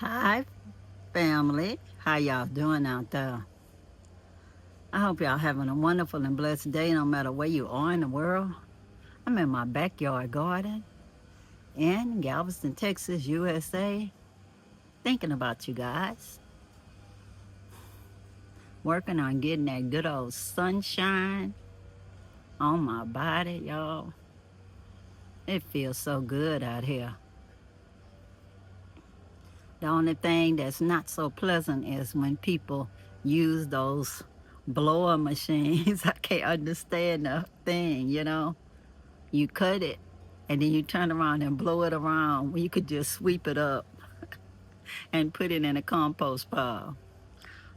Hi, family. How y'all doing out there? I hope y'all having a wonderful and blessed day no matter where you are in the world. I'm in my backyard garden in Galveston, Texas, USA, thinking about you guys, working on getting that good old sunshine on my body, y'all. It feels so good out here. The only thing that's not so pleasant is when people use those blower machines. I can't understand the thing. You cut it and then you turn around and blow it around. You could just sweep it up and put it in a compost pile.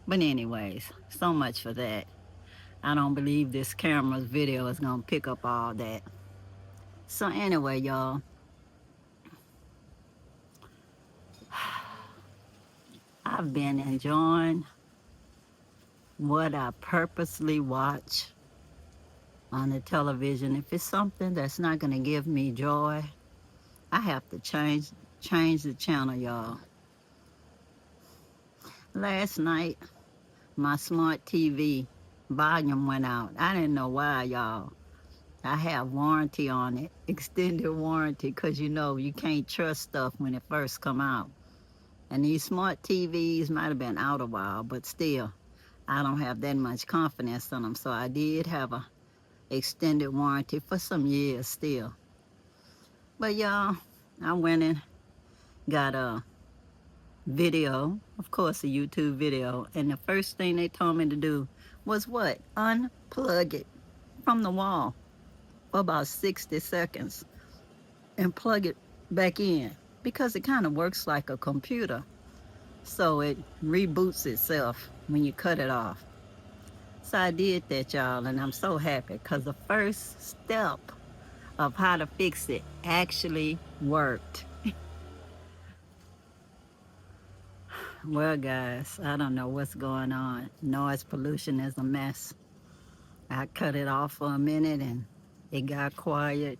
But anyways, so much for that. I don't believe this camera's video is gonna pick up all that. So anyway, y'all, I've been enjoying what I purposely watch on the television. If it's something that's not gonna give me joy, I have to change the channel, y'all. Last night my smart TV volume went out. I didn't know why, y'all. I have warranty on it, extended warranty, because you can't trust stuff when it first come out. And these smart TVs might have been out a while, but still, I don't have that much confidence in them. So I did have a extended warranty for some years still. But y'all, I went and got a video, of course, a YouTube video, and the first thing they told me to do was what? Unplug it from the wall for about 60 seconds and plug it back in because it kind of works like a computer. So it reboots itself when you cut it off. So I did that, y'all, and I'm so happy because the first step of how to fix it actually worked. Well, guys, I don't know what's going on. Noise pollution is a mess. I cut it off for a minute and it got quiet.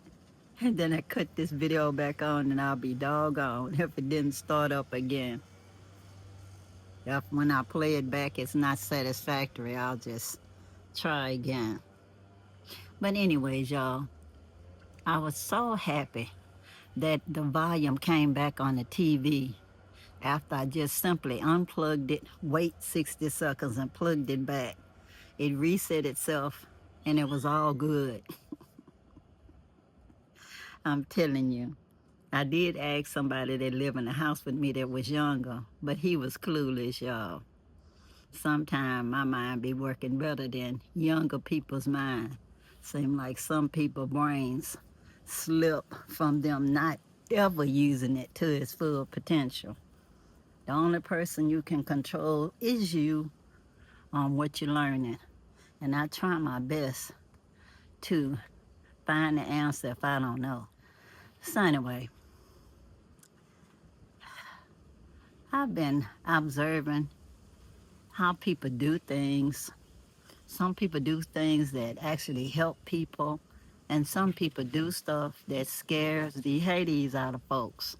And then I cut this video back on and I'll be doggone if it didn't start up again. If when I play it back, it's not satisfactory, I'll just try again. But anyways, y'all, I was so happy that the volume came back on the TV after I just simply unplugged it, wait 60 seconds and plugged it back. It reset itself and it was all good. I'm telling you. I did ask somebody that lived in the house with me that was younger, but he was clueless, y'all. Sometimes my mind be working better than younger people's mind. Seem like some people brains slip from them not ever using it to its full potential. The only person you can control is you on what you're learning. And I try my best to find the answer if I don't know. So anyway, I've been observing how people do things. Some people do things that actually help people, and some people do stuff that scares the Hades out of folks.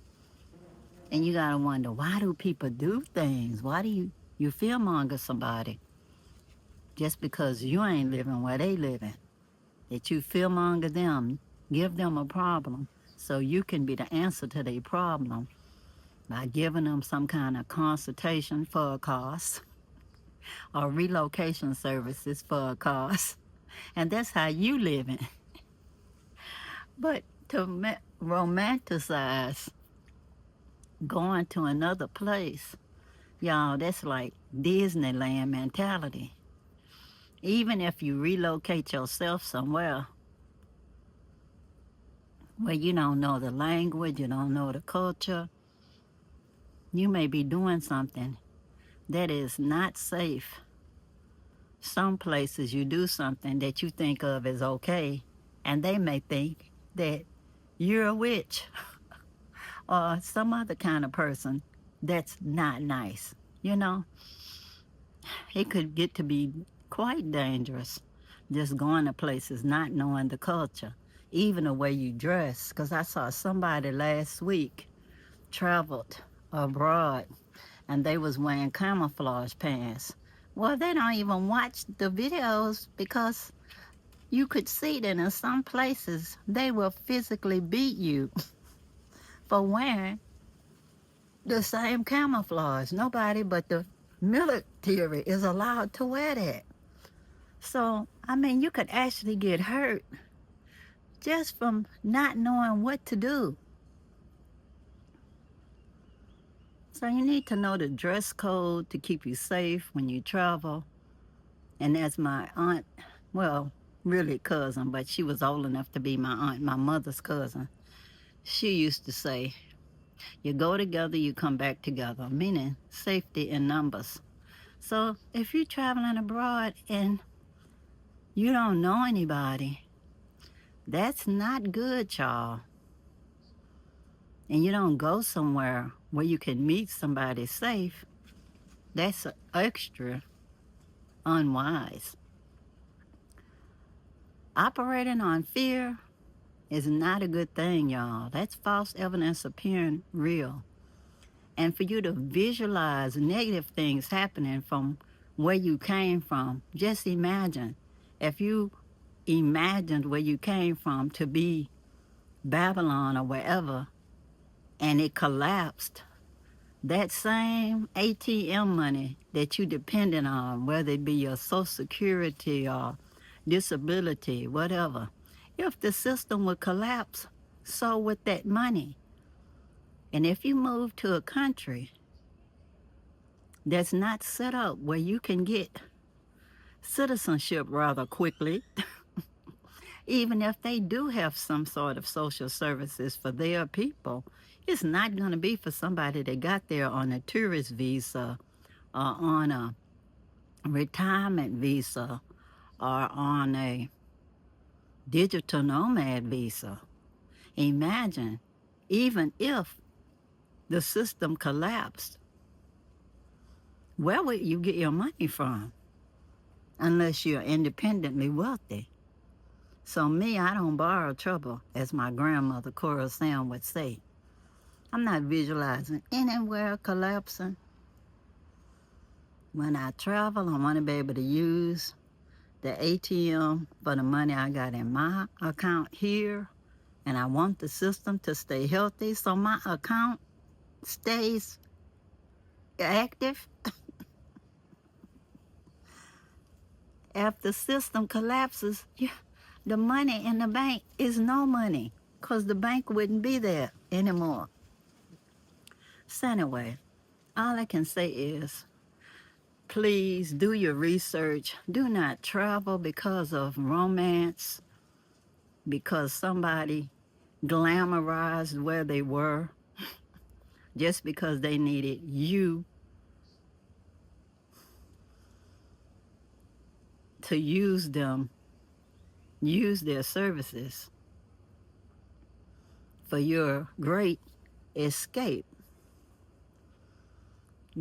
And you gotta wonder, why do people do things? Why do you fearmonger somebody just because you ain't living where they living? That you fearmonger them, give them a problem, so you can be the answer to their problem by giving them some kind of consultation for a cost or relocation services for a cost. And that's how you living. But to romanticize going to another place, y'all, that's like Disneyland mentality. Even if you relocate yourself somewhere where you don't know the language, you don't know the culture, you may be doing something that is not safe. Some places you do something that you think of as okay, and they may think that you're a witch or some other kind of person that's not nice. You know, it could get to be quite dangerous just going to places not knowing the culture, even the way you dress. Because I saw somebody last week traveled abroad, and they was wearing camouflage pants. Well, they don't even watch the videos because you could see that in some places they will physically beat you for wearing the same camouflage. Nobody but the military is allowed to wear that. So, I mean, you could actually get hurt just from not knowing what to do. So, you need to know the dress code to keep you safe when you travel. And as my aunt, well, really cousin, but she was old enough to be my aunt, my mother's cousin, she used to say, you go together, you come back together, meaning safety in numbers. So if you're traveling abroad and you don't know anybody, that's not good, y'all. And you don't go somewhere where you can meet somebody safe, that's extra unwise. Operating on fear is not a good thing, y'all. That's false evidence appearing real. And for you to visualize negative things happening from where you came from, just imagine if you imagined where you came from to be Babylon or wherever, and it collapsed, that same ATM money that you depended on, whether it be your Social Security or disability, whatever, if the system would collapse, so would that money. And if you move to a country that's not set up where you can get citizenship rather quickly, even if they do have some sort of social services for their people, it's not going to be for somebody that got there on a tourist visa or on a retirement visa or on a digital nomad visa. Imagine, even if the system collapsed, where would you get your money from? Unless you're independently wealthy. So me, I don't borrow trouble, as my grandmother Cora Sam would say. I'm not visualizing anywhere collapsing. When I travel, I want to be able to use the ATM for the money I got in my account here, and I want the system to stay healthy so my account stays active. If the system collapses, the money in the bank is no money because the bank wouldn't be there anymore. So anyway, all I can say is, please do your research. Do not travel because of romance, because somebody glamorized where they were, just because they needed you to use them, use their services for your great escape.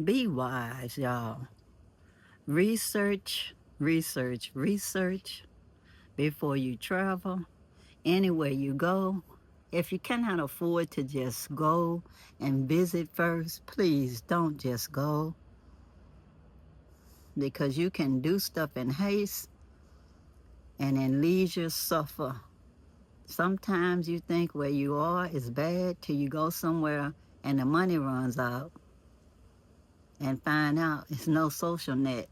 Be wise, y'all. Research, research, research before you travel. Anywhere you go, if you cannot afford to just go and visit first, please don't just go, because you can do stuff in haste and in leisure suffer. Sometimes you think where you are is bad till you go somewhere and the money runs out and find out it's no social net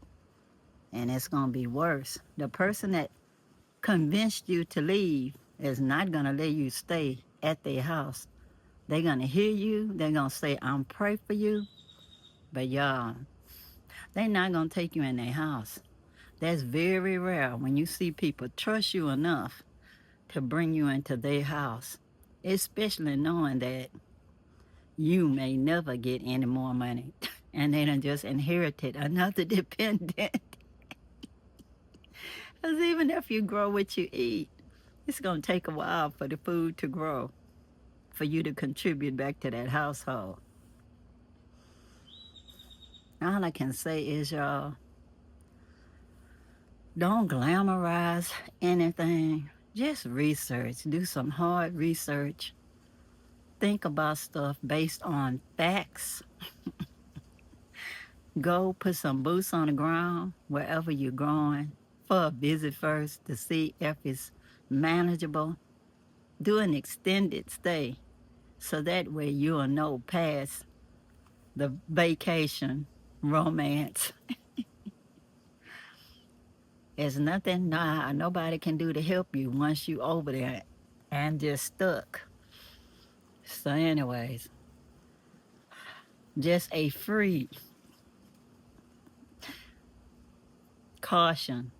and it's going to be worse. The person that convinced you to leave is not going to let you stay at their house. They're going to hear you. They're going to say, I'm praying for you. But y'all, they're not going to take you in their house. That's very rare when you see people trust you enough to bring you into their house, especially knowing that you may never get any more money and they done just inherited another dependent. Because even if you grow what you eat, it's going to take a while for the food to grow, for you to contribute back to that household. All I can say is, y'all, don't glamorize anything. Just research. Do some hard research. Think about stuff based on facts Go put some boots on the ground wherever you're going for a visit first to see if it's manageable. Do an extended stay so that way you'll know past the vacation romance. There's nothing nobody can do to help you once you over there and just stuck. So, anyways, just a free caution,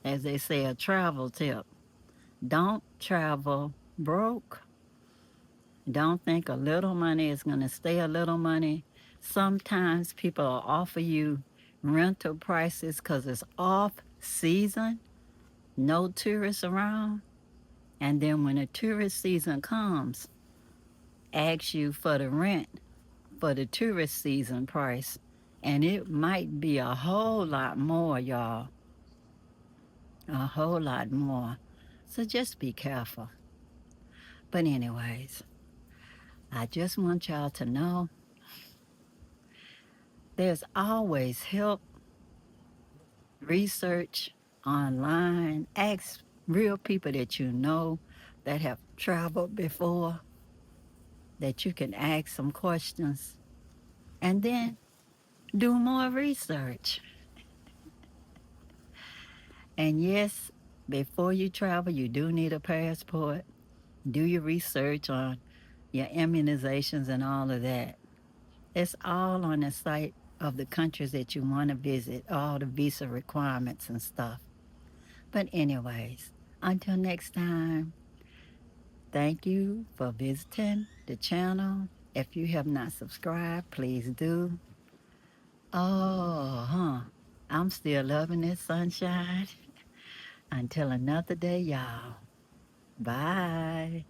as they say, a travel tip. Don't travel broke. Don't think a little money is going to stay a little money. Sometimes people will offer you rental prices because it's off season, no tourists around. And then when the tourist season comes, ask you for the rent for the tourist season price. And it might be a whole lot more, y'all. A whole lot more. So just be careful. But anyways, I just want y'all to know there's always help, research online, ask real people that you know that have traveled before, that you can ask some questions, and then do more research. And yes, before you travel, you do need a passport. Do your research on your immunizations and all of that. It's all on the site of the countries that you want to visit, all the visa requirements and stuff. But anyways, until next time, thank you for visiting the channel. If you have not subscribed, please do. I'm still loving this sunshine. Until another day, y'all. Bye.